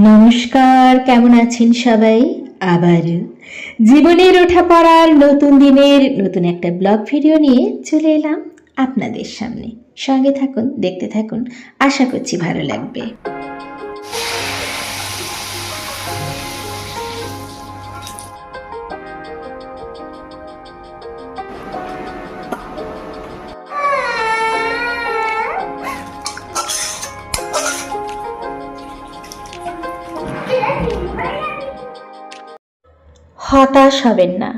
নমস্কার, কেমন আছেন সবাই? আবার জীবনের ওঠা পড়ার নতুন দিনের নতুন একটা ব্লগ ভিডিও নিয়ে চলে এলাম আপনাদের সামনে। সঙ্গে থাকুন, দেখতে থাকুন, আশা করছি ভালো লাগবে। হতাশ হবেন না,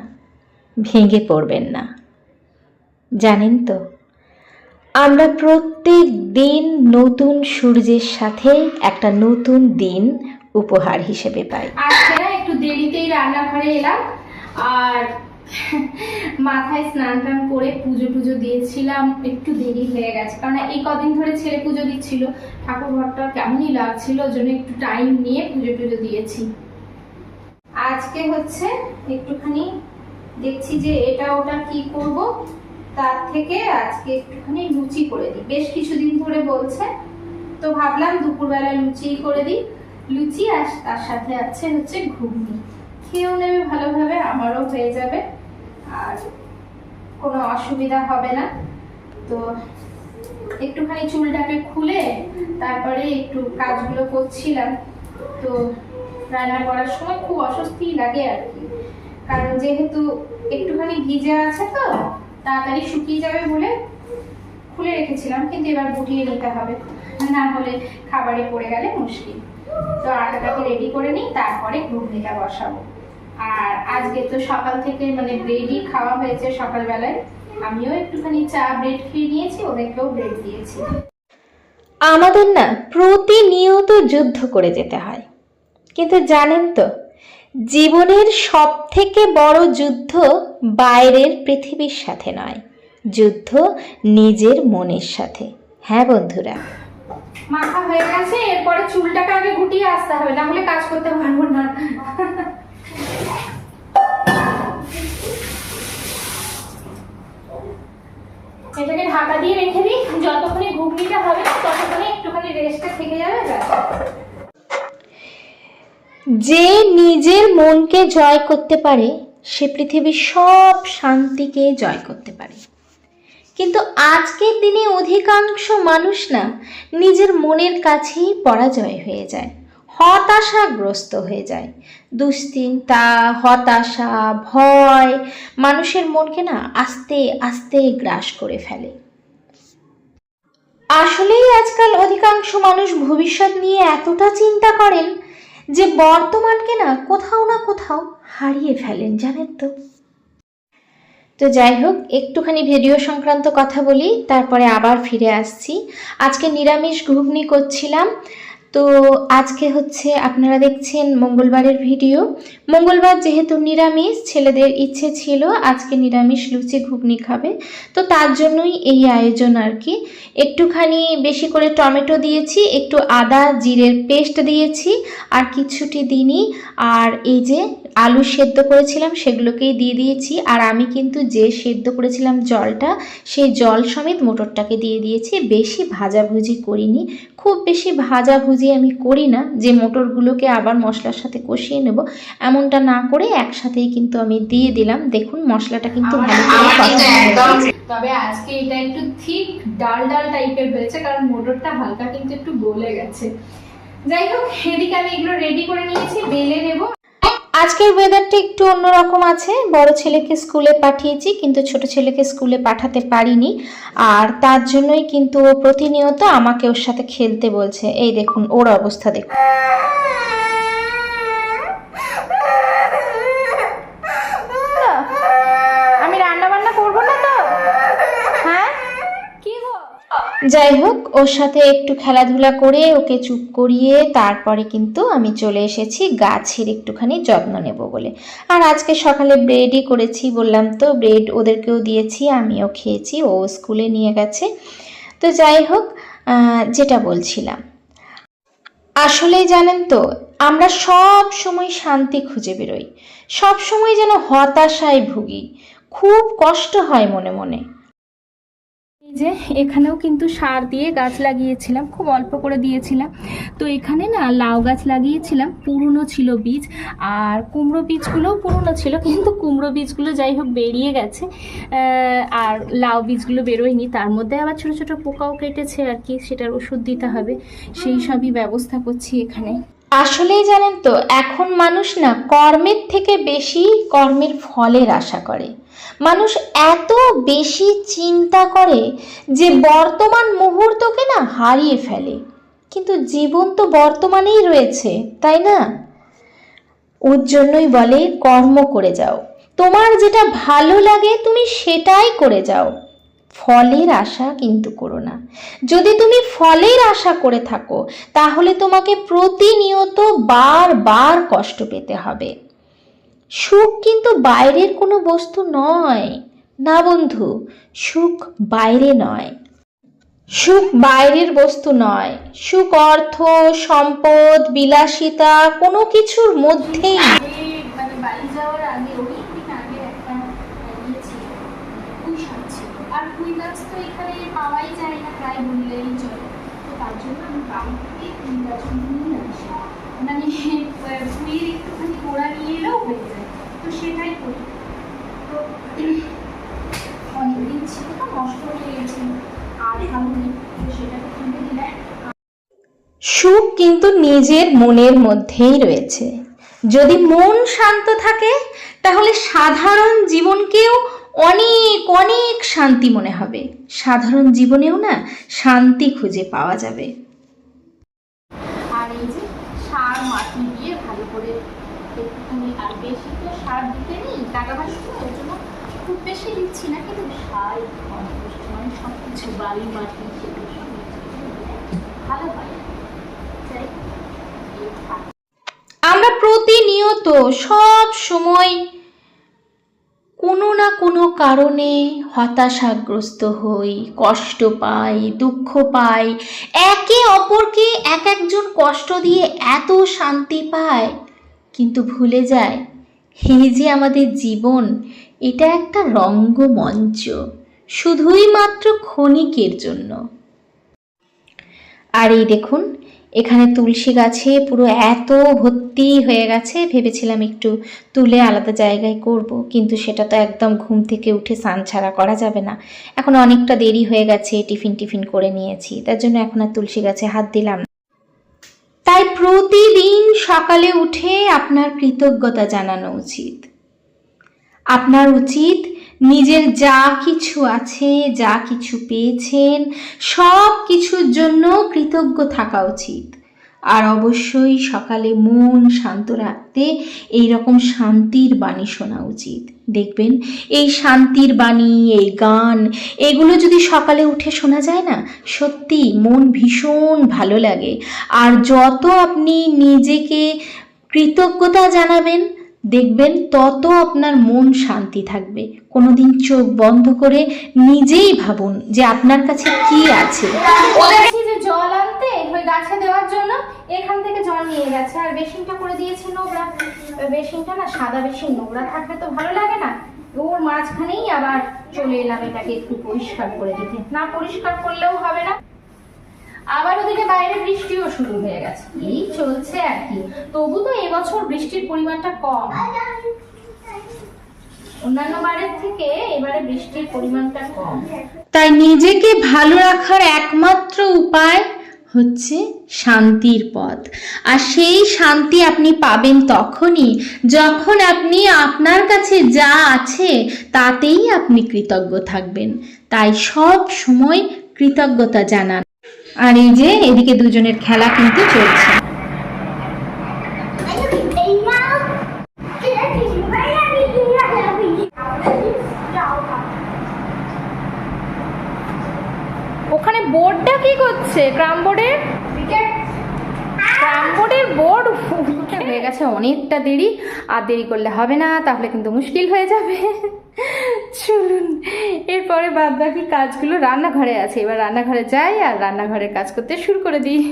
ভেঙে পড়বেন না। জানেন তো, আমরা প্রত্যেক দিন নতুন সূর্যের সাথে একটা নতুন দিন উপহার হিসেবে পাই। আজকে না একটু দেরিতেই রান্নাঘরে এলাম, আর মাথায় স্নান টান করে পুজো টুজো দিয়েছিলাম, একটু দেরি হয়ে গেছে কারণ এই কদিন ধরে ছেলে পুজো দিচ্ছিল, ঠাকুর ঘরটা কেমনই লাগছিল, ওই জন্য একটু টাইম নিয়ে পুজো টুজো দিয়েছি। আজকে হচ্ছে একটুখানি দেখছি যে এটা ওটা কি করব, তার থেকে আজকে একটুখানি লুচি করে দিই, বেশ কিছুদিন ধরে বলছে, তো ভাবলাম দুপুরবেলা লুচি করে দিই। লুচি আর তার সাথে আছে হচ্ছে ঘুগনি, খেয়েও নেবে ভালোভাবে, আমারও হয়ে যাবে আর কোনো অসুবিধা হবে না। তো একটুখানি চুলটাকে খুলে তারপরে একটু কাজগুলো করছিলাম। তো রান্না করার সময় খুব অস্বস্তি লাগে আর কি, কারণ যেহেতু একটুখানি ভিজে আছে তো তাড়াতাড়ি শুকিয়ে যাবে বলে খুলে রেখেছিলাম, কিন্তু এবার গুটিয়ে নিতে হবে, না হলে খাবারে পড়ে গেলে মুশকিল। তো আটাটাকে রেডি করে নিই, তারপরে ঘুগনিটা বসাবো। আর আজকে তো সকাল থেকে মানে ব্রেডই খাওয়া হয়েছে সকালবেলায়, আমিও একটুখানি চা ব্রেড খেয়ে নিয়েছি, ওদেরকেও ব্রেড দিয়েছি। আমাদের না প্রতিনিয়ত যুদ্ধ করে যেতে হয়, কিন্তু জানেন তো, জীবনের সব থেকে বড় যুদ্ধ বাইরের পৃথিবীর সাথে নয়, যুদ্ধ নিজের মনের সাথে। হ্যাঁ বন্ধুরা, মাথা হয়ে গেছে, এরপরে চুলটাকে আগে গুটিয়ে আসতে হবে, না হলে কাজ করতে পারবো না। এটাকে ঢাকা দিয়ে রেখে দিই, যতক্ষণে ঘুগনিটা হবে ততক্ষণে একটুখানি রেস্টে থেকে যাবে। যে নিজের মনকে জয় করতে পারে সে পৃথিবীর সব শান্তিকে জয় করতে পারে। কিন্তু আজকের দিনে অধিকাংশ মানুষ না নিজের মনের কাছেই পরাজয় হয়ে যায়, হতাশাগ্রস্ত হয়ে যায়। দুশ্চিন্তা, হতাশা, ভয় মানুষের মনকে না আস্তে আস্তে গ্রাস করে ফেলে। আসলেই আজকাল অধিকাংশ মানুষ ভবিষ্যৎ নিয়ে এতটা চিন্তা করেন যে বর্তমানকে না কোথাও হারিয়ে ফেলেন, জানেন তো। তো যাই হোক, একটুখানি ভিডিও সংক্রান্ত কথা বলি, তারপরে আবার ফিরে আসছি। আজকে নিরামিষ ঘুগনি করছিলাম। তো আজকে হচ্ছে আপনারা দেখছেন মঙ্গলবারের ভিডিও। মঙ্গলবার যেহেতু নিরামিষ, ছেলেদের ইচ্ছে ছিল আজকে নিরামিষ লুচি ঘুগনি খাবে, তো তার জন্যই এই আয়োজন আর কি। একটুখানি বেশি করে টমেটো দিয়েছি, একটু আদা জিরের পেস্ট দিয়েছি, আর কিছুটি দিনই আর এই যে আলু সেদ্ধ করেছিলাম সেগুলোকেই দিয়ে দিয়েছি। আর আমি কিন্তু যে সেদ্ধ করেছিলাম জলটা, সেই জল সমেত মোটরটাকে দিয়ে দিয়েছি, বেশি ভাজাভুজি করিনি। খুব বেশি ভাজাভুজি আমি করি না যে মোটরগুলোকে আবার মশলার সাথে কষিয়ে নেব, এমনটা না করে একসাথেই কিন্তু আমি দিয়ে দিলাম। দেখুন মশলাটা কিন্তু ভালো করে, তবে আজকে এটা একটু ঠিক ডাল ডাল টাইপের হয়েছে, কারণ মোটরটা হালকা কিন্তু একটু গলে গেছে। যাই হোক, এদিকে আমি এগুলো রেডি করে নিয়েছি, বেলে নেব। আজকের ওয়েদারটা একটু অন্যরকম আছে। বড় ছেলেকে স্কুলে পাঠিয়েছি, কিন্তু ছোট ছেলেকে স্কুলে পাঠাতে পারিনি, আর তার জন্যই কিন্তু ও প্রতিনিয়ত আমাকে ওর সাথে খেলতে বলছে। এই দেখুন ওর অবস্থা দেখুন। আমি রান্না বান্না করবো না তো? হ্যাঁ কি গো? যাই হোক, ওর সাথে একটু খেলাধুলা করে ওকে চুপ করিয়ে তারপরে কিন্তু আমি চলে এসেছি গাছের একটুখানি যত্ন নেব বলে। আর আজকে সকালে ব্রেডই করেছি, বললাম তো, ব্রেড ওদেরকেও দিয়েছি, আমিও খেয়েছি, ও স্কুলে নিয়ে গেছে। তো যাই হোক, যেটা বলছিলাম, আসলে জানেন তো, আমরা সব সময় শান্তি খুঁজে বেরোই, সব সময় যেন হতাশায় ভুগি, খুব কষ্ট হয় মনে মনে। যে এখানেও কিন্তু সার দিয়ে গাছ লাগিয়েছিলাম, খুব অল্প করে দিয়েছিলাম। তো এখানে না লাউ গাছ লাগিয়েছিলাম, পুরনো ছিল বীজ, আর কুমড়ো বীজগুলোও পুরনো ছিল, কিন্তু কুমড়ো বীজগুলো যাই হোক বেরিয়ে গেছে, আর লাউ বীজগুলো বেরোয়নি। তার মধ্যে আবার ছোট ছোট পোকাও কেটেছে আর কি, সেটার ওষুধ দিতে হবে, সেই সবই ব্যবস্থা করছি এখানে। আসলেই জানেন তো, এখন মানুষ না কর্মের থেকে বেশি কর্মের ফলের আশা করে। মানুষ এত বেশি চিন্তা করে যে বর্তমান মুহূর্তকে না হারিয়ে ফেলে। কিন্তু জীবন তো বর্তমানেই রয়েছে, তাই না? ওর জন্যই বলে কর্ম করে যাও, তোমার যেটা ভালো লাগে তুমি সেটাই করে যাও, ফলের আশা কিন্তু করো না। যদি তুমি ফলের আশা করে থাকো তাহলে তোমাকে প্রতিনিয়ত বারবার কষ্ট পেতে হবে। সুখ কিন্তু বাইরের কোনো বস্তু নয়, না বন্ধু, সুখ বাইরে নয়, সুখ বাইরের বস্তু নয়। সুখ অর্থ, সম্পদ, বিলাসিতা কোনো কিছুর মধ্যেই। মানে বাড়ি যাওয়ার আগে, অনেকদিন আগে একটা ইয়ে ছিল, পুঁই শাক ছিল, আর পুঁই গাছ তো এখানে পাওয়াই যায় না প্রায় বললেই চলে। তো তার জন্য আমি বাড়ি থেকে পুঁই গাছ নিয়ে আসি, মানে পুঁইয়ের একটুখানি গোড়া নিয়ে এলেও হয়ে যায়, তো সেটাই করি। তো অনেকদিন ছিল তো, নষ্ট হয়ে গেছিল, আর ভালো নেই, তো সেটাকে কিনে দিলাম। সুখ কিন্তু নিজের মনের মধ্যেই রয়েছে। যদি মন শান্ত থাকে তাহলে সাধারণ জীবনকেও অনেক অনেক শান্তি মনে হবে, সাধারণ জীবনেও না শান্তি খুঁজে পাওয়া যাবে। আর এই যে সার মাটি দিয়ে ভালো করে একটুখানি, আর বেশি তো সার দিতে নেই, টাকা পয়সা তো ওর জন্য খুব বেশি দিচ্ছি না, কিন্তু সার মানে সব কিছু বালি মাটি সেগুলো সব ভালো হয়। আমরা প্রতিনিয়ত সব সময় কোনো না কোনো কারণে হতাশাগ্রস্ত হই, কষ্ট পাই, দুঃখ পাই, একে অপরকে এক একজন কষ্ট দিয়ে এত শান্তি পায়, কিন্তু ভুলে যায় এই যে আমাদের জীবন, এটা একটা রঙ্গমঞ্চ, শুধুই মাত্র ক্ষণিকের জন্য। আর এই দেখুন, এখানে তুলসী গাছে পুরো এত ভর্তি হয়ে গেছে, ভেবেছিলাম একটু তুলে আলাদা জায়গায় করব, কিন্তু সেটা তো একদম ঘুম থেকে উঠে স্নান ছাড়া করা যাবে না। এখন অনেকটা দেরি হয়ে গেছে, টিফিন করে নিয়েছি, তার জন্য এখন আর তুলসী গাছে হাত দিলাম না। তাই প্রতিদিন সকালে উঠে আপনার কৃতজ্ঞতা জানানো উচিত। আপনার উচিত নিজের যা কিছু আছে, যা কিছু পেয়েছেন, সব কিছুর জন্য কৃতজ্ঞ থাকা উচিত। আর অবশ্যই সকালে মন শান্ত রাখতে এই রকম শান্তির বাণী শোনা উচিত। দেখবেন এই শান্তির বাণী, এই গান, এগুলো যদি সকালে উঠে শোনা যায় না, সত্যি মন ভীষণ ভালো লাগে। আর যত আপনি নিজেকে কৃতজ্ঞতা জানাবেন, দেখবেন তত আপনার মন শান্তি থাকবে। কোনোদিন চোখ বন্ধ করে নিজেই ভাবুন যে আপনার কাছে কি আছে। যে জল আনতে ওই গাছে দেওয়ার জন্য এখান থেকে জল নিয়ে গেছে, আর বেসিনটা করে দিয়েছে নোংরা। বেসিনটা না সাদা বেসিন, নোংরা থাকলে তো ভালো লাগে না, ওর মাঝখানেই আবার চলে এলাম এটাকে একটু পরিষ্কার করে দিতে। না পরিষ্কার করলেও হবে না। আবার ওদিকে বাইরে বৃষ্টিও শুরু হয়ে গেছে, এই চলছে আর কি। তবু তো এবছর বৃষ্টির পরিমাণটা কম, অন্যান্য বারের থেকে এবারে বৃষ্টির পরিমাণটা কম। তাই নিজেকে ভালো রাখার একমাত্র উপায় হচ্ছে শান্তির পথ। আর সেই শান্তি আপনি পাবেন তখনই যখন আপনি আপনার কাছে যা আছে তাতেই আপনি কৃতজ্ঞ থাকবেন। তাই সব সময় কৃতজ্ঞতা জানান। আর এই যে এদিকে দুজনের খেলা কিন্তু চলছে। ওখানে বোর্ডটা কি করছে? ক্রাম বোর্ডের বোর্ড হয়ে গেছে, অনেকটা দেরি, আর দেরি করলে হবে না, তাহলে কিন্তু মুশকিল হয়ে যাবে। চলুন এরপরে বাদ বাকি কাজগুলো রান্নাঘরে আছে, এবার রান্নাঘরে যাই আর রান্নাঘরের কাজ করতে শুরু করে দিই।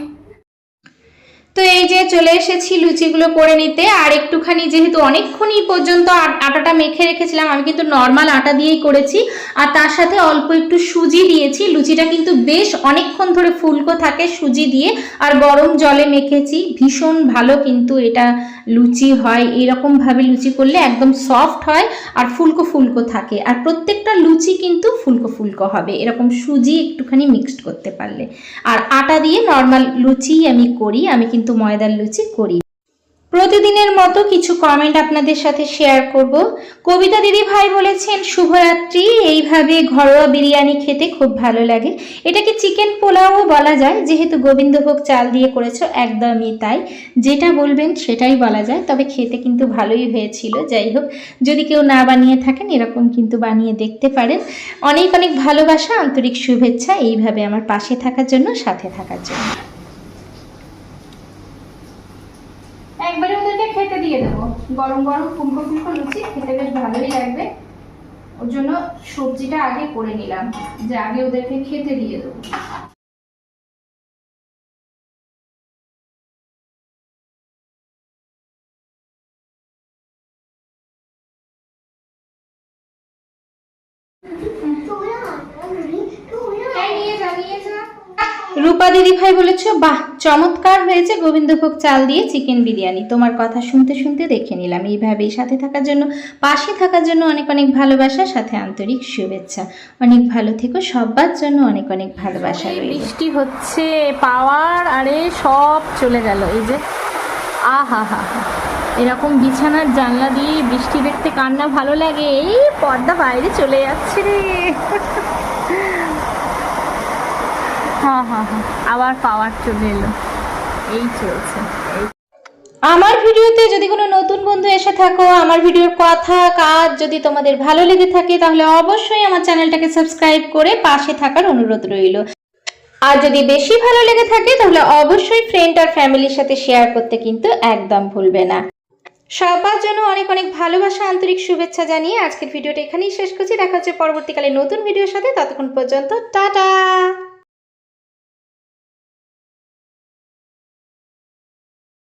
তো এই যে চলে এসেছি লুচিগুলো করে নিতে। আর একটুখানি যেহেতু অনেকক্ষণই পর্যন্ত আটাটা মেখে রেখেছিলাম, আমি কিন্তু নর্মাল আটা দিয়েই করেছি, আর তার সাথে অল্প একটু সুজি দিয়েছি। লুচিটা কিন্তু বেশ অনেকক্ষণ ধরে ফুলকো থাকে সুজি দিয়ে, আর গরম জলে মেখেছি। ভীষণ ভালো কিন্তু এটা লুচি হয়, এরকমভাবে লুচি করলে একদম সফট হয় আর ফুলকো ফুলকো থাকে। আর প্রত্যেকটা লুচি কিন্তু ফুলকো ফুলকো হবে এরকম সুজি একটুখানি মিক্সড করতে পারলে। আর আটা দিয়ে নর্মাল লুচি আমি করি, আমি কিন্তু ময়দার লুচি করি। প্রতিদিনের মতো কিছু কমেন্ট আপনাদের সাথে শেয়ার করব। কবিতা দিদি ভাই বলেছেন শুভরাত্রি, এইভাবে ঘরোয়া বিরিয়ানি খেতে খুব ভালো লাগে। এটাকে চিকেন পোলাও বলা যায়, যেহেতু গোবিন্দভোগ চাল দিয়ে করেছো। একদমই তাই, যেটা বলবেন সেটাই বলা যায়, তবে খেতে কিন্তু ভালোই হয়েছিল। যাই হোক, যদি কেউ না বানিয়ে থাকেন এরকম কিন্তু বানিয়ে দেখতে পারেন। অনেক অনেক ভালোবাসা, আন্তরিক শুভেচ্ছা এইভাবে আমার পাশে থাকার জন্য, সাথে থাকার জন্য। একবারে ওদেরকে খেতে দিয়ে দেবো, গরম গরম ফুলকো ফুলকো লুচি খেতে বেশ ভালোই লাগবে। ওর জন্য সবজিটা আগে করে নিলাম, যে আগে ওদেরকে খেতে দিয়ে দেবো। রূপা দিদি ভাই বলেছো বাহ চমৎকার হয়েছে গোবিন্দভোগ চাল দিয়ে চিকেন বিরিয়ানি। তোমার কথা শুনতে শুনতে দেখে নিলাম। এইভাবেই সাথে থাকার জন্য, পাশে থাকার জন্য অনেক অনেক ভালোবাসা, সাথে আন্তরিক শুভেচ্ছা। অনেক ভালো থেকো, সবার জন্য অনেক অনেক ভালোবাসা রইল। বৃষ্টি হচ্ছে, পাওয়ার আরে সব চলে গেল। এই যে আহা হা হা, এরকম বিছানার জানলা দিয়ে বৃষ্টি দেখতে কার না ভালো লাগে। এই পর্দা বাইরে চলে যাচ্ছে রে। হ্যাঁ হ্যাঁ হ্যাঁ, আবার পাওয়ার চলে এলো। এই চলছে। আমার ভিডিওতে যদি কোনো নতুন বন্ধু এসে থাকো, আমার ভিডিওর কথা কাজ যদি তোমাদের ভালো লেগে থাকে, তাহলে অবশ্যই আমার চ্যানেলটাকে সাবস্ক্রাইব করে পাশে থাকার অনুরোধ রইল। আর যদি বেশি ভালো লেগে থাকে তাহলে অবশ্যই ফ্রেন্ড আর ফ্যামিলির সাথে শেয়ার করতে কিন্তু একদম ভুলবে না। সবার জন্য অনেক অনেক ভালোবাসা, আন্তরিক শুভেচ্ছা জানিয়ে আজকের ভিডিওটা এখানেই শেষ করছি। দেখা হচ্ছে পরবর্তীকালে নতুন ভিডিওর সাথে। ততক্ষণ পর্যন্ত টাটা।